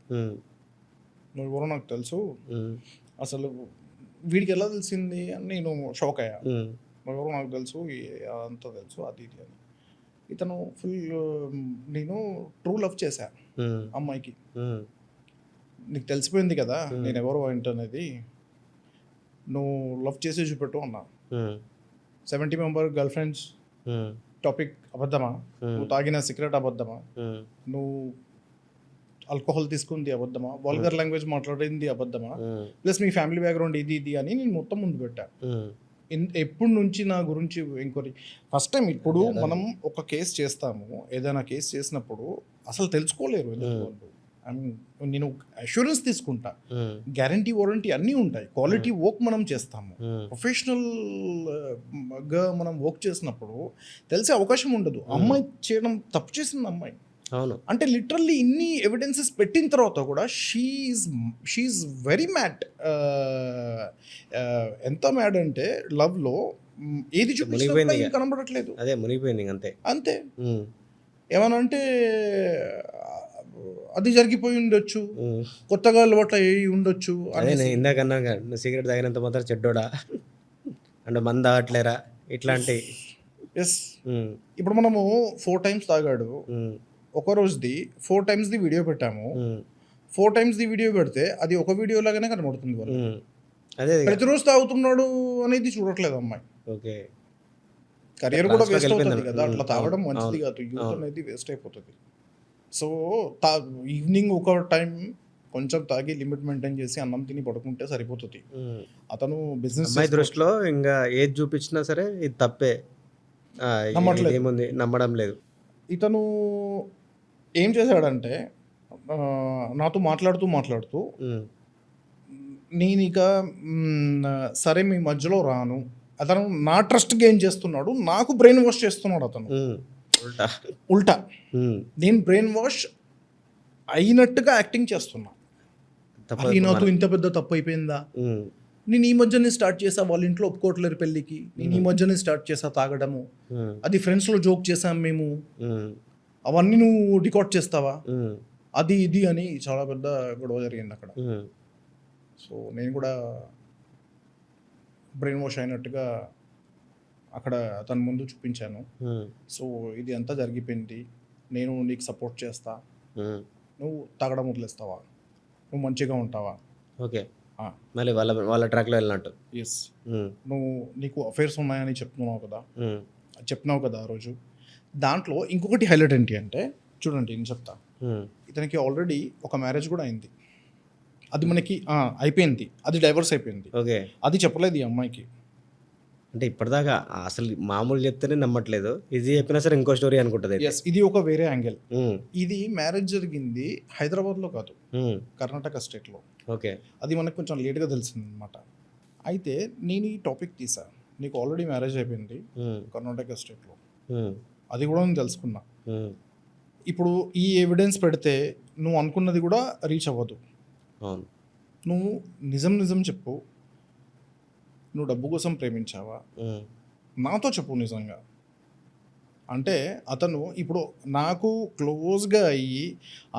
నువ్వు ఎవరో నాకు తెలుసు, అసలు వీడికి ఎలా తెలిసింది అని నేను షాక్ అయ్యా. నువ్వు ఎవరో నాకు తెలుసు, అంతా తెలుసు, అది ఇది అని. ఇతను ఫుల్, నేను ట్రూ లవ్ చేశా అమ్మాయికి, నీకు తెలిసిపోయింది కదా నేను ఎవరో ఏంటనేది, నువ్వు లవ్ చేసి చూపెట్టు అన్నా. 70 member గర్ల్ ఫ్రెండ్స్ టాపిక్ అబద్ధమా? నువ్వు తాగిన సిగరెట్ అబద్ధమా? నువ్వు ఆల్కహాల్ తీసుకుంది అబద్ధమా? వల్గర్ లాంగ్వేజ్ మాట్లాడింది అబద్ధమా? ప్లస్ మీ ఫ్యామిలీ బ్యాక్గ్రౌండ్ ఇది అని నేను మొత్తం ముందు పెట్టా. ఎప్పుడు నుంచి నా గురించి ఎంక్వైరీ ఫస్ట్ టైం. ఇప్పుడు మనం ఒక కేసు చేస్తాము, ఏదైనా కేసు చేసినప్పుడు అసలు తెలుసుకోలేరు వాళ్ళు. నేను అష్యూరెన్స్ తీసుకుంటా, గ్యారంటీ వారంటీ అన్నీ ఉంటాయి. క్వాలిటీ వర్క్ మనం చేస్తాము, ప్రొఫెషనల్గా మనం వర్క్ చేసినప్పుడు తెలిసే అవకాశం ఉండదు. అమ్మాయి చేయడం తప్పు చేసింది, అమ్మాయి అవును. అంటే లిటరల్లీ ఇన్ని ఎవిడెన్సెస్ పెట్టిన తర్వాత కూడా షీఈ్ వెరీ మ్యాడ్. ఎంత మ్యాడ్ అంటే లవ్లో ఏది చూపించినా కూడా మునిగిపోయింది ఏం కనబడట్లేదు. అదే మునిగిపోయింది అంతే. అంతే. ఉమ్, ఏమన్నా అంటే అది జరిగిపోయి ఉండొచ్చు, ఉమ్. కొత్తగా అలవాటు అయ్యి ఉండొచ్చు. అదే నేను ఇందాక అన్నాగా, నువ్వు సిగరెట్ తాగినంత మాత్రం చెడ్డోడా అంటే మంద తాగట్లేరా ఇట్లాంటి. ఎస్. ఇప్పుడు మనము 4 times తాగాడు, ఒక రోజుది 4 times వీడియో పెట్టాము. 4 times వీడియో పెడితే అది ఒక వీడియో లాగానే కనబడుతుంది వాళ్ళు. అదే ప్రతిరోజు తాగుతున్నాడు అనేది చూడట్లేదు అమ్మాయి. ఓకే. కెరియర్ కూడా Class లోకి వేస్ట్ అవుతుంది వెళ్ళిపోయింది. కదా, అట్లా తాగడం అవును, మంచిది అవును, కాదు, యూత్ అవును. అనేది వేస్ట్ అయిపోతుంది. సో ఈవినింగ్ ఒక టైం కొంచెం తాగి లిమిట్ మెయింటైన్ చేసి అన్నం తిని పడుకుంటే సరిపోతుంది. అతను బిజినెస్ అమ్మాయి దృష్టిలో ఇంకా ఏది చూపించినా సరే ఇది తప్పే. నమ్మట్లేదు. ఏముంది, నమ్మడం లేదు. ఇతను ఏం చేశాడంటే నాతో మాట్లాడుతూ ఉమ్, నేను ఇక సరే మీ మధ్యలో రాను. అతను నా ట్రస్ట్ గెయిన్ చేస్తున్నాడు, నాకు బ్రెయిన్ వాష్ చేస్తున్నాడు అతను. ఉల్టా. ఉల్టా ఉమ్, నేను బ్రెయిన్ వాష్ అయినట్టుగా యాక్టింగ్ చేస్తున్నా. తప్ప అది నాతో ఇంత పెద్ద తప్పు అయిపోయిందా, ఉమ్, నేను ఈ మధ్యనే స్టార్ట్ చేసా, వాళ్ళ ఇంట్లో ఒప్పుకోవట్లేరు పెళ్ళికి, నేను ఈ మధ్యనే స్టార్ట్ చేసా తాగడము, ఉమ్, అది ఫ్రెండ్స్లో జోక్ చేసాం మేము, ఉమ్, అవన్నీ నువ్వు రికార్డ్ చేస్తావా, ఉమ్, అది ఇది అని చాలా పెద్ద గొడవ జరిగింది అక్కడ. ఉమ్, సో నేను కూడా బ్రెయిన్ వాష్ అయినట్టుగా అక్కడ అతని ముందు చూపించాను. ఉమ్, సో ఇది అంతా జరిగిపోయింది, నేను నీకు సపోర్ట్ చేస్తా, ఉమ్. నువ్వు తాగడం వదిలేస్తావా, నువ్వు మంచిగా ఉంటావా. ఓకే. మళ్ళీ వాళ్ళ ట్రాక్లో వెళ్ళినట్టు. ఎస్. ఉమ్, నీకు అఫైర్స్ ఉన్నాయని చెప్పినావు కదా, ఉమ్, ఆ రోజు. దాంట్లో ఇంకొకటి హైలైట్ ఏంటి అంటే, చూడండి నేను చెప్తా, ఉమ్, ఇతనికి ఆల్రెడీ ఒక మ్యారేజ్ కూడా అయింది. అది మనకి అయిపోయింది, అది డైవర్స్ అయిపోయింది. ఓకే. అది చెప్పలేదు ఈ అమ్మాయికి. అంటే ఇప్పటిదాకా అసలు మామూలు చెప్తేనే నమ్మట్లేదు, ఇది చెప్పినా సరే ఇంకో స్టోరీ అనుకుంటుంది అయితే. ఎస్, ఇది ఒక వేరే యాంగిల్. ఉమ్, ఇది మ్యారేజ్ జరిగింది హైదరాబాద్లో కాదు, ఉమ్, కర్ణాటక స్టేట్లో. ఓకే. అది మనకు కొంచెం లేట్గా తెలిసింది అనమాట. అయితే నేను ఈ టాపిక్ తీసా, నీకు ఆల్రెడీ మ్యారేజ్ అయిపోయింది ఉమ్, కర్ణాటక స్టేట్లో, ఉమ్, అది కూడా నేను తెలుసుకున్నా. ఉమ్, ఇప్పుడు ఈ ఎవిడెన్స్ పెడితే నువ్వు అనుకున్నది కూడా రీచ్ అవ్వదు. అవును. నువ్వు నిజం చెప్పు, నువ్వు డబ్బు కోసం ప్రేమించావా, ఉమ్, నాతో చెప్పు నిజంగా. అంటే అతను ఇప్పుడు నాకు క్లోజ్గా అయ్యి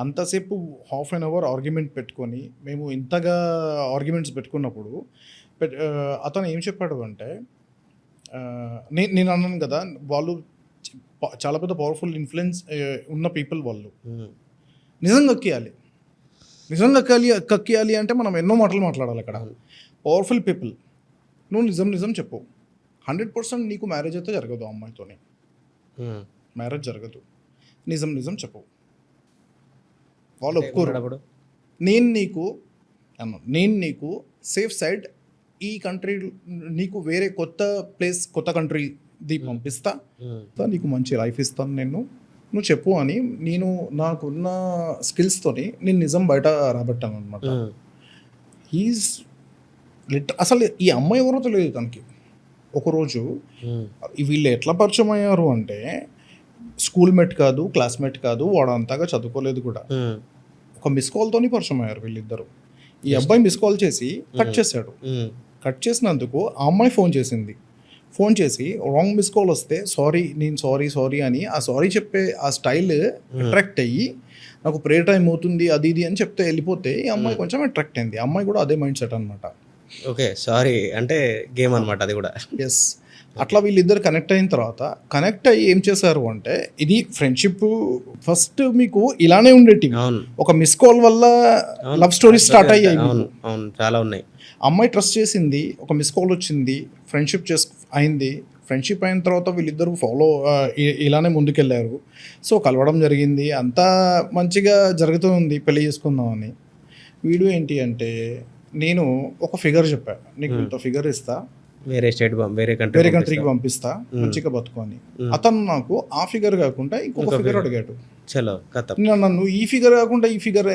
అంతసేపు హాఫ్ అన్ అవర్ ఆర్గ్యుమెంట్ పెట్టుకొని మేము ఇంతగా ఆర్గ్యుమెంట్స్ పెట్టుకున్నప్పుడు అతను ఏం చెప్పాడు అంటే, నేను అన్నాను కదా, వాళ్ళు చాలా పెద్ద పవర్ఫుల్ ఇన్ఫ్లుయెన్స్ ఉన్న పీపుల్ వాళ్ళు. ఉమ్, నిజంగా కక్కియాలి అంటే మనం ఎన్నో మాటలు మాట్లాడాలి అక్కడ. పవర్ఫుల్ పీపుల్, నువ్వు నిజం చెప్పు. 100% నీకు మ్యారేజ్ అయితే జరగదు, ఆ అమ్మాయితోని ఉమ్. మ్యారేజ్ జరగదు. నిజం చెప్పు. వాళ్ళు ఒప్పుకోరు. అప్పుడు నేను నీకు సేఫ్ సైడ్ ఈ కంట్రీ, నీకు వేరే కొత్త కంట్రీ పంపిస్తా, నీకు మంచి లైఫ్ ఇస్తాను నువ్వు చెప్పు అని నేను నాకున్న స్కిల్స్తోని నేను నిజం బయట రాబట్టాను అనమాట. అసలు ఈ అమ్మాయి ఎవరో తెలియదు తనకి. ఒకరోజు వీళ్ళు ఎట్లా పరిచయం అయ్యారు అంటే, స్కూల్ మేట్ కాదు, క్లాస్మేట్ కాదు, వాడు అంతగా చదువుకోలేదు కూడా. ఒక మిస్ కాల్తోని పరిచయం అయ్యారు వీళ్ళిద్దరు. ఈ అబ్బాయి మిస్ కాల్ చేసి కట్ చేశాడు. కట్ చేసినందుకు ఆ అమ్మాయి ఫోన్ చేసి రాంగ్ మిస్ కాల్ వస్తే నేను సారీ అని ఆ సారీ చెప్పే ఆ స్టైల్ అట్రాక్ట్ అయ్యి, నాకు ప్రేయర్ టైం అవుతుంది అది ఇది అని చెప్తే వెళ్ళిపోతే ఈ అమ్మాయి కొంచెం అట్రాక్ట్ అయింది. ఆ అమ్మాయి కూడా అదే మైండ్ సెట్ అనమాట. ఓకే, సారీ అంటే గేమ్ అనమాట అది కూడా. ఎస్. అట్లా వీళ్ళిద్దరు కనెక్ట్ అయిన తర్వాత అయ్యి ఏం చేశారు అంటే, ఇది ఫ్రెండ్షిప్ ఫస్ట్ మీకు ఇలానే ఉండేటి, ఒక మిస్ కాల్ వల్ల లవ్ స్టోరీ స్టార్ట్ అయ్యాయి. అవును, చాలా ఉన్నాయి. అమ్మాయి ట్రస్ట్ చేసింది, ఒక మిస్ కాల్ వచ్చింది, ఫ్రెండ్షిప్ అయింది. ఫ్రెండ్షిప్ అయిన తర్వాత వీళ్ళిద్దరు ఇలానే ముందుకెళ్ళారు. సో కలవడం జరిగింది, అంతా మంచిగా జరుగుతూ ఉంది, పెళ్లి చేసుకుందామని. వీడియో ఏంటి అంటే, నేను ఒక ఫిగర్ చెప్పాను, నీకు ఇంత ఫిగర్ ఇస్తా, వేరే కంట్రీకి పంపిస్తా, మంచిగా బతుకొని. అతను నాకు ఆ ఫిగర్ కాకుండా ఇంకొక ఫిగర్ అడిగాడు. నన్ను ఈ ఫిగర్ కాకుండా ఈ ఫిగర్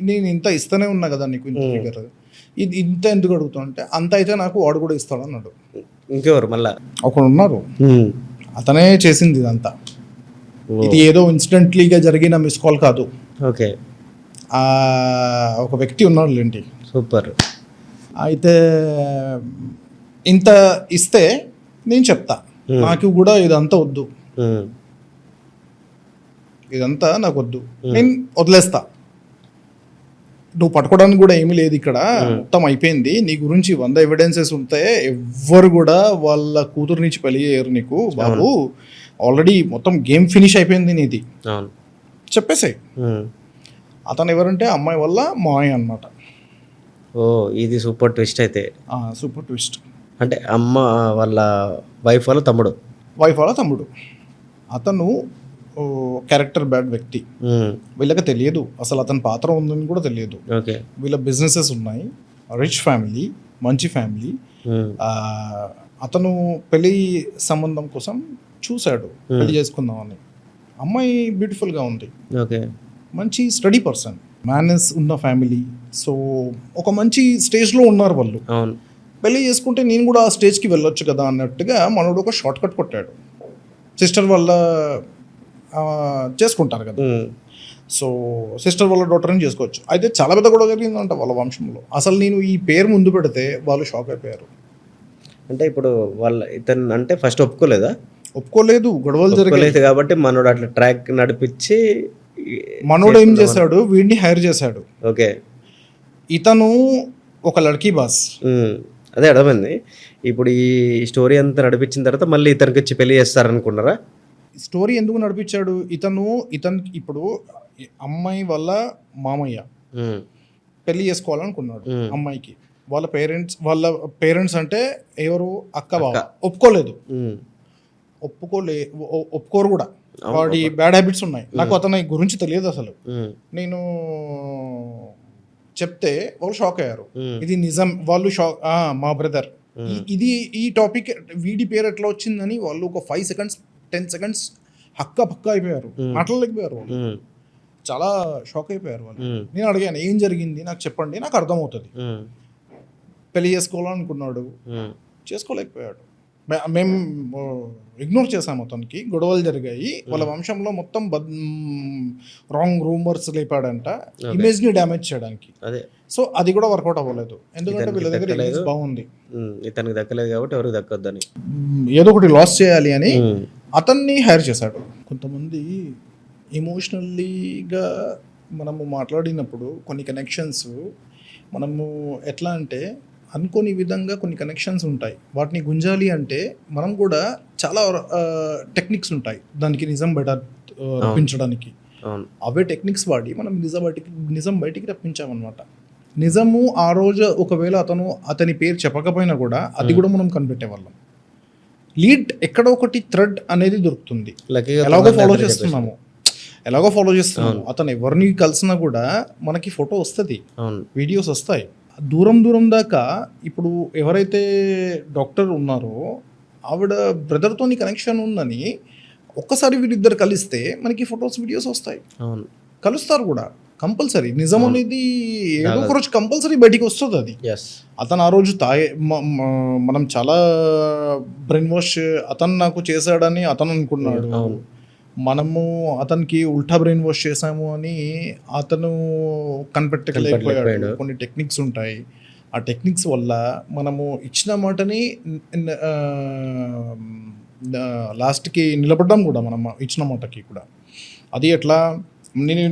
నేను ఇంత ఇస్తూనే ఉన్నా కదా నీకు, ఇంత ఫిగర్ ఇది ఇంత ఎందుకు అడుగుతా అంటే, అంత అయితే నాకు వాడు కూడా ఇస్తాడు అన్నాడు. ఇంకెవరు మళ్ళా ఒకడు ఉన్నారు, అతనే చేసింది ఇదంతా. ఇది ఏదో ఇన్సిడెంట్లీగా జరిగిన మిస్ కాల్ కాదు. ఓకే. ఆ, ఒక వ్యక్తి ఉన్నాడు లేండి. సూపర్. అయితే ఇంత ఇస్తే నేను చెప్తా, నాకు కూడా ఇదంతా వద్దు, ఇదంతా నాకు వద్దు, నేను వదిలేస్తా, నువ్వు పట్టుకోవడానికి కూడా ఏమీ లేదు ఇక్కడ, మొత్తం అయిపోయింది, నీ గురించి 100 ఎవిడెన్సెస్ ఉంటాయి, ఎవ్వరు కూడా వాళ్ళ కూతురు నుంచి పెళ్లి చేయరు నీకు బాబు, ఆల్రెడీ మొత్తం గేమ్ ఫినిష్ అయిపోయింది నీది, చెప్పేసాయి. అతను ఎవరంటే అమ్మాయి వల్ల మాయ అన్నమాట. ఓ, ఇది సూపర్ ట్విస్ట్ అయితే. Super twist. అంటే అమ్మ వాళ్ళ వైఫ్ వాళ్ళ తమ్ముడు. వైఫ్ వాళ్ళ తమ్ముడు. అతను క్యారెక్టర్ బ్యాడ్ వ్యక్తి. వీళ్ళకి తెలియదు అసలు అతని పాత్ర ఉందని కూడా తెలియదు. ఓకే. వీళ్ళ బిజినెసెస్ ఉన్నాయి, రిచ్ ఫ్యామిలీ, మంచి ఫ్యామిలీ. అతను పెళ్లి సంబంధం కోసం చూశాడు, పెళ్లి చేసుకుందామని. అమ్మాయి బ్యూటిఫుల్గా ఉంది, ఓకే, మంచి స్టడీ పర్సన్, మేనర్స్ ఉన్న ఫ్యామిలీ. సో ఒక మంచి స్టేజ్లో ఉన్నారు వాళ్ళు. అవును. పెళ్లి చేసుకుంటే నేను కూడా ఆ స్టేజ్కి వెళ్ళొచ్చు కదా అన్నట్టుగా మనోడు ఒక షార్ట్ కట్ కొట్టాడు. సిస్టర్ వల్ల చేసుకుంటారు కదా, సో సిస్టర్ వాళ్ళ డాటర్ని చేసుకోవచ్చు. అయితే చాలా పెద్ద గొడవ జరిగిందంట వాళ్ళ వంశంలో. అసలు నేను ఈ పేరు ముందు పెడితే వాళ్ళు షాక్ అయిపోయారు. అంటే ఇప్పుడు వాళ్ళ ఇతను అంటే ఫస్ట్ ఒప్పుకోలేదా? ఒప్పుకోలేదు, గొడవలు జరగలేదు కాబట్టి మనోడు అట్లా ట్రాక్ నడిపించి మనోడు ఏం చేశాడు, వీడిని హైర్ చేశాడు. ఓకే. ఇతను ఒక లడ్కీ బాస్. అదే అర్థమైంది. ఇప్పుడు ఈ స్టోరీ అంతా నడిపించిన తర్వాత మళ్ళీ ఇతనికి వచ్చి పెళ్లి చేస్తారనుకున్నారా? స్టోరీ ఎందుకు నడిపించాడు, ఇతనికి ఇప్పుడు అమ్మాయి వల్ల మామయ్య పెళ్లి చేసుకోవాలనుకున్నాడు అమ్మాయికి. వాళ్ళ పేరెంట్స్ అంటే ఎవరు, అక్క బావ ఒప్పుకోలేదు, ఒప్పుకోరు కూడా. వాడి బ్యాడ్ హ్యాబిట్స్ ఉన్నాయి. నాకు అతని గురించి తెలియదు అసలు. నేను చెప్తే వాళ్ళు షాక్ అయ్యారు. ఇది నిజం, వాళ్ళు షాక్. మా బ్రదర్ ఇది ఈ టాపిక్ వీడి పేరు ఎట్లా వచ్చిందని వాళ్ళు ఒక 5 seconds 10 seconds పక్క అయిపోయారు, మాట్లాడలేకపోయారు వాళ్ళు. చాలా షాక్ అయిపోయారు వాళ్ళు. నేను అడిగాను ఏం జరిగింది నాకు చెప్పండి, నాకు అర్థమవుతుంది. పెళ్లి చేసుకోవాలనుకున్నాడు, చేసుకోలేకపోయాడు. మేము ఇగ్నోర్ చేసాము అతనికి. గొడవలు జరిగాయి వాళ్ళ వంశంలో, మొత్తం రాంగ్ రూమర్స్ లేపాడంట ఇమేజ్ని డ్యామేజ్ చేయడానికి. సో అది కూడా వర్కౌట్ అవ్వలేదు, ఎందుకంటే వీళ్ళ దగ్గర ఇమేజ్ బాగుంది, ఇతనికి దక్కలేదు కాబట్టి ఎవరికి దక్కొద్దని ఏదో ఒకటి లాస్ చేయాలి అని అతన్ని హైర్ చేశాడు. కొంతమంది ఎమోషనల్లీగా మనము మాట్లాడినప్పుడు కొన్ని కనెక్షన్స్ మనము ఎట్లా అంటే అనుకోని విధంగా కొన్ని కనెక్షన్స్ ఉంటాయి, వాటిని గుంజాలి అంటే మనం కూడా చాలా టెక్నిక్స్ ఉంటాయి దానికి నిజం బయట రప్పించడానికి. అవే టెక్నిక్స్ వాడి మనం నిజం బయటికి రప్పించామన్నమాట. నిజము ఆ రోజు ఒకవేళ అతని పేరు చెప్పకపోయినా కూడా అది కూడా మనం కనిపెట్టేవాళ్ళం. లీడ్ ఎక్కడో ఒకటి థ్రెడ్ అనేది దొరుకుతుంది, ఎలాగో ఫాలో చేస్తున్నాము. అతను ఎవరిని కలిసినా కూడా మనకి ఫోటో వస్తుంది, వీడియోస్ వస్తాయి. దూరం దాకా ఇప్పుడు ఎవరైతే డాక్టర్ ఉన్నారో ఆవిడ బ్రదర్తోని కనెక్షన్ ఉందని ఒక్కసారి వీరిద్దరు కలిస్తే మనకి ఫొటోస్ వీడియోస్ వస్తాయి, కలుస్తారు కూడా కంపల్సరీ. నిజం అనేది ఏదో ఒక రోజు కంపల్సరీ బయటికి వస్తుంది. అది అతను ఆ రోజు మనం చాలా బ్రెయిన్ వాష్ అతను నాకు చేశాడని అతను అనుకున్నాడు, మనము అతనికి ఉల్టా బ్రెయిన్ వాష్ చేసాము అని అతను కనిపెట్టలేకపోయాడు. కొన్ని టెక్నిక్స్ ఉంటాయి, ఆ టెక్నిక్స్ వల్ల మనము ఇచ్చిన మాటని లాస్ట్కి నిలబడ్డాం కూడా, మనం ఇచ్చిన మాటకి కూడా. అది ఎట్లా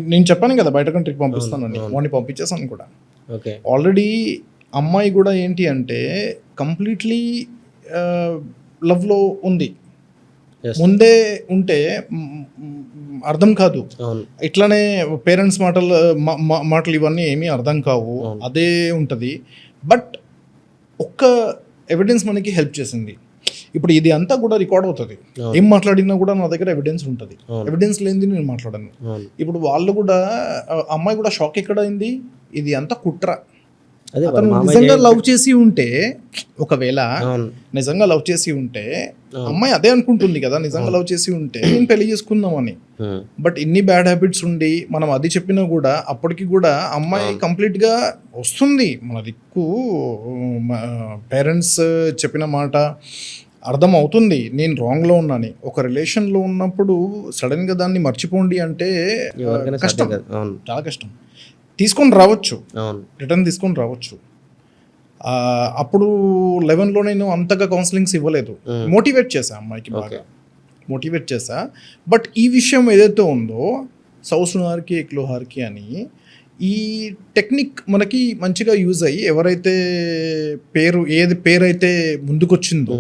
నేను చెప్పాను కదా బయట కంట్రీకి పంపిస్తానని, వాడిని పంపించేసాను కూడా. ఆల్రెడీ అమ్మాయి కూడా ఏంటి అంటే కంప్లీట్లీ లవ్లో ఉంది. ముందే ఉంటే అర్థం కాదు, ఇట్లానే పేరెంట్స్ మాటలు ఇవన్నీ ఏమీ అర్థం కావు, అదే ఉంటుంది. బట్ ఒక్క ఎవిడెన్స్ మనకి హెల్ప్ చేసింది. ఇప్పుడు ఇది అంతా కూడా రికార్డ్ అవుతుంది, ఏం మాట్లాడినా కూడా నా దగ్గర ఎవిడెన్స్ ఉంటుంది. ఎవిడెన్స్ లేనిది నేను మాట్లాడను. ఇప్పుడు వాళ్ళు కూడా అమ్మాయి కూడా షాక్ ఎక్కడ అయింది, ఇది అంతా కుట్ర. అతను నిజంగా లవ్ చేసి ఉంటే, ఒకవేళ నిజంగా లవ్ చేసి ఉంటే అమ్మాయి అదే అనుకుంటుంది కదా, నిజంగా లవ్ చేసి ఉంటే నేను పెళ్లి చేసుకుందామని. బట్ ఇన్ని బ్యాడ్ హ్యాబిట్స్ ఉండి మనం అది చెప్పినా కూడా అప్పటికి కూడా అమ్మాయి కంప్లీట్ గా వస్తుంది మన దిక్కు. పేరెంట్స్ చెప్పిన మాట అర్థం అవుతుంది నేను రాంగ్లో ఉన్నాను. ఒక రిలేషన్లో ఉన్నప్పుడు సడన్గా దాన్ని మర్చిపోండి అంటే ఎవరికైనా కష్టం, సాధ్యం కాదు. అవును, చాలా కష్టం. తీసుకొని రావచ్చు, అవును, రిటర్న్ తీసుకొని రావచ్చు. అప్పుడు 11లో నేను అంతగా కౌన్సిలింగ్స్ ఇవ్వలేదు, మోటివేట్ చేశా అమ్మాయికి, బాగా మోటివేట్ చేశా. బట్ ఈ విషయం ఏదైతే ఉందో సౌసునార్కి ఎక్లోహార్కి అని, ఈ టెక్నిక్ మనకి మంచిగా యూజ్ అయ్యి ఎవరైతే ఏది పేరైతే ముందుకొచ్చిందో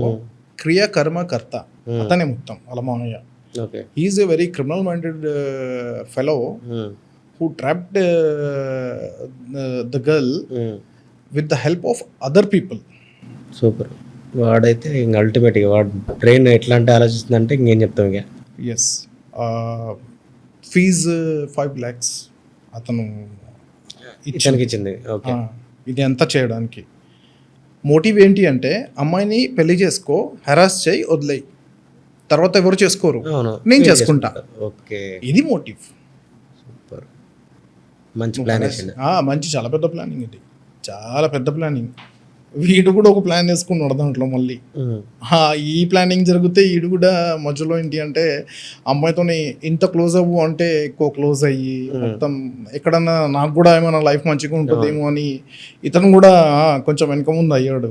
క్రియ కర్మ కర్త అతనే మొత్తం వాళ్ళ మామయ్య. Okay, he is a very criminal minded fellow who trapped the girl with the help of other people. Super. వాడైతే ఇంక అల్టిమేట్గా వాడు బ్రెయిన్ ఎట్లా అంటే ఆలోచిస్తుందంటే ఇంకేం చెప్తాం ఇక. ఎస్, ఫీజ్ 5 lakhs అతను ఇతనికి ఇచ్చింది. ఓకే, ఇది అంతా చేయడానికి మోటివ్ ఏంటి అంటే అమ్మాయిని పెళ్లి చేసుకో, హెరాస్ చేయి, వదిలేయి, తర్వాత ఎవరు చేసుకోరు, అవును, నేను చేసుకుంటా. ఓకే, ఇది మోటివ్. సూపర్, మంచి ప్లాన్ వేసింది. మంచి, చాలా పెద్ద ప్లానింగ్ ఇది, చాలా పెద్ద ప్లానింగ్. వీడు కూడా ఒక ప్లాన్ వేసుకున్నాడు దాంట్లో మళ్ళీ. ఈ ప్లానింగ్ జరిగితే వీడు కూడా మధ్యలో ఏంటి అంటే అమ్మాయితోని ఇంత క్లోజ్ అవ్వు అంటే ఎక్కువ క్లోజ్ అయ్యి మొత్తం ఎక్కడన్నా నాకు కూడా ఏమైనా లైఫ్ మంచిగా ఉంటుందేమో అని ఇతను కూడా కొంచెం వెనక ముందు అయ్యాడు.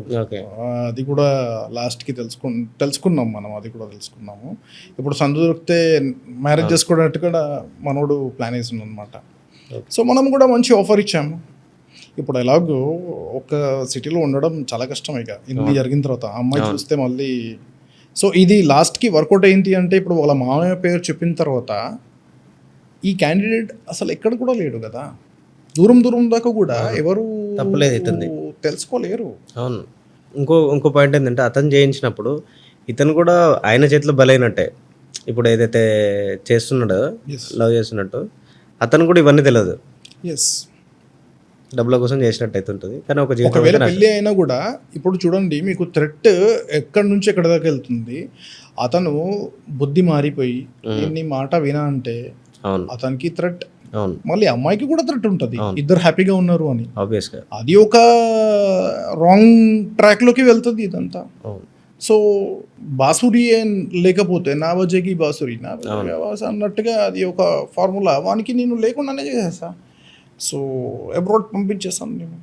అది కూడా లాస్ట్కి తెలుసుకున్నాం మనం, అది కూడా తెలుసుకున్నాము. ఇప్పుడు సందు దొరికితే మ్యారేజ్ చేసుకోవడానికి కూడా మనోడు ప్లాన్ వేసిండు అనమాట. సో మనం కూడా మంచి ఆఫర్ ఇచ్చాము. ఇప్పుడు ఎలాగో ఒక సిటీలో ఉండడం చాలా కష్టం ఇక ఇన్ని జరిగిన తర్వాత అమ్మాయి చూస్తే మళ్ళీ. సో ఇది లాస్ట్కి వర్కౌట్ ఏంటి అంటే ఇప్పుడు వాళ్ళ మామయ్య పేరు చెప్పిన తర్వాత ఈ క్యాండిడేట్ అసలు ఎక్కడ కూడా లేడు కదా, దూరం దాకా కూడా ఎవరు తెలుసుకోలేరు. అవును, ఇంకో పాయింట్ ఏంటంటే అతను చేయించినప్పుడు ఇతను కూడా ఆయన చేతిలో బలైనట్టే. ఇప్పుడు ఏదైతే చేస్తున్నాడో, లవ్ చేస్తున్నట్టు అతను కూడా ఇవన్నీ తెలియదు. ఎస్, డబ్బుల కోసం చేసినట్టు అయితే ఉంటుంది. కానీ ఒకవేళ పెళ్ళి అయినా కూడా ఇప్పుడు చూడండి మీకు థ్రెట్ ఎక్కడి నుంచి ఎక్కడి దాకా వెళ్తుంది. అతను బుద్ధి మారిపోయి ఇన్ని మాట వినా అంటే అతనికి థ్రెట్, మళ్ళీ అమ్మాయికి కూడా థ్రెట్ ఉంటుంది, ఇద్దరు హ్యాపీగా ఉన్నారు అని. అది ఒక రాంగ్ ట్రాక్ లోకి వెళ్తుంది ఇదంతా. సో బాసురి లేకపోతే నా వజేకి బాసురి నా అన్నట్టుగా అది ఒక ఫార్ములా, వానికి నేను లేకుండానే చేసేస్తా. సో అబ్రాడ్ పంపించేస్తాను నేను.